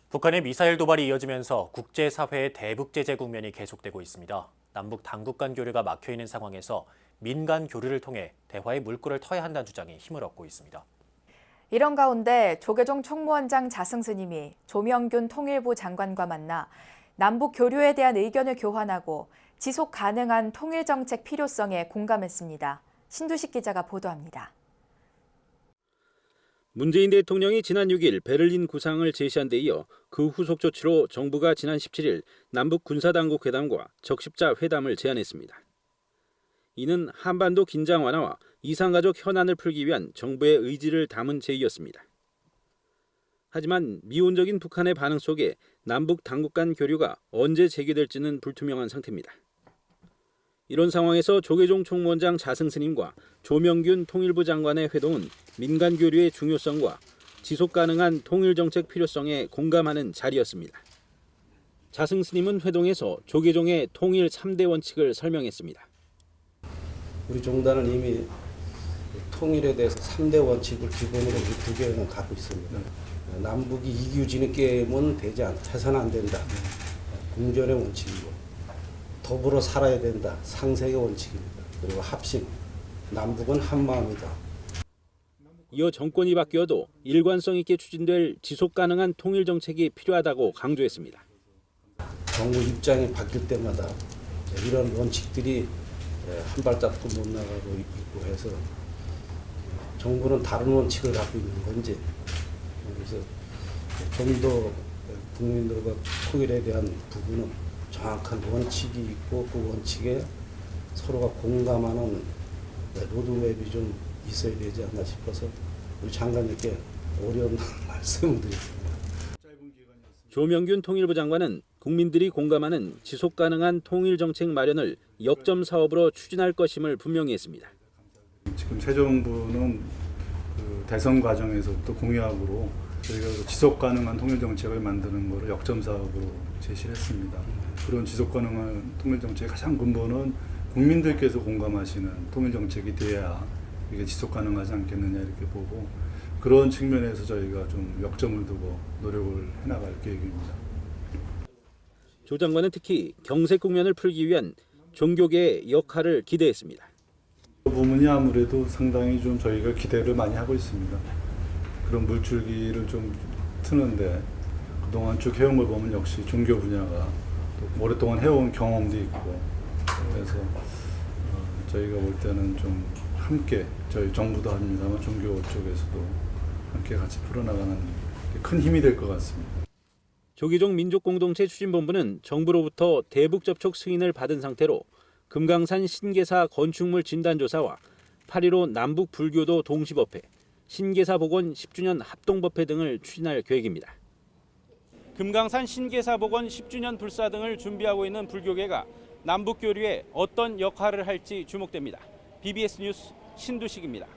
북한의 미사일 도발이 이어지면서 국제사회의 대북 제재 국면이 계속되고 있습니다. 남북 당국 간 교류가 막혀 있는 상황에서 민간 교류를 통해 대화의 물꼬를 터야 한다는 주장이 힘을 얻고 있습니다. 이런 가운데 조계종 총무원장 자승 스님이 조명균 통일부 장관과 만나 남북 교류에 대한 의견을 교환하고 지속 가능한 통일 정책 필요성에 공감했습니다. 신두식 기자가 보도합니다. 문재인 대통령이 지난 6일 베를린 구상을 제시한 데 이어 그 후속 조치로 정부가 지난 17일 남북 군사당국 회담과 적십자 회담을 제안했습니다. 이는 한반도 긴장 완화와 이산가족 현안을 풀기 위한 정부의 의지를 담은 제의였습니다. 하지만 미온적인 북한의 반응 속에 남북 당국 간 교류가 언제 재개될지는 불투명한 상태입니다. 이런 상황에서 조계종 총무원장 자승 스님과 조명균 통일부 장관의 회동은 민간 교류의 중요성과 지속 가능한 통일 정책 필요성에 공감하는 자리였습니다. 자승 스님은 회동에서 조계종의 통일 3대 원칙을 설명했습니다. 우리 종단은 이미 통일에 대해서 3대 원칙을 기본으로 두 개는 갖고 있습니다. 남북이 이기주의는 게임은 해서는 안 된다. 공존의 원칙이고 더불어 살아야 된다. 상생의 원칙입니다. 그리고 합심, 남북은 한마음이다. 이어 정권이 바뀌어도 일관성 있게 추진될 지속 가능한 통일 정책이 필요하다고 강조했습니다. 정부 입장이 바뀔 때마다 이런 원칙들이 한 발짝도 못 나가고 있고 해서 정부는 다른 원칙을 갖고 있는 건지, 그래서 좀 더 국민들과 통일에 대한 부분은 정확한 원칙이 있고 그 원칙에 서로가 공감하는 로드맵이 좀 있어야 되지 않나 싶어서 우리 장관님께 어려운 말씀을 드립니다. 조명균 통일부 장관은 국민들이 공감하는 지속 가능한 통일 정책 마련을 역점 사업으로 추진할 것임을 분명히 했습니다. 지금 새 정부는 그 대선 과정에서부터 공약으로 저희가 지속 가능한 통일 정책을 만드는 것을 역점 사업으로 제시를 했습니다. 그런 지속 가능한 통일 정책의 가장 근본은 국민들께서 공감하시는 통일 정책이 돼야 이게 지속 가능하지 않겠느냐 이렇게 보고, 그런 측면에서 저희가 좀 역점을 두고 노력을 해나갈 계획입니다. 조 장관은 특히 경색 국면을 풀기 위한 종교계의 역할을 기대했습니다. 그 부분이 아무래도 상당히 좀 저희가 기대를 많이 하고 있습니다. 그런 물줄기를 좀 트는데 그동안 쭉 해온 걸 보면 역시 종교 분야가 또 오랫동안 해온 경험도 있고, 그래서 저희가 볼 때는 좀 함께 저희 정부도 합니다만 종교 쪽에서도 함께 같이 풀어나가는 큰 힘이 될 것 같습니다. 조계종 민족공동체 추진본부는 정부로부터 대북 접촉 승인을 받은 상태로 금강산 신계사 건축물 진단조사와 8.15 남북 불교도 동시법회, 신계사 복원 10주년 합동법회 등을 추진할 계획입니다. 금강산 신계사 복원 10주년 불사 등을 준비하고 있는 불교계가 남북 교류에 어떤 역할을 할지 주목됩니다. BBS 뉴스 신두식입니다.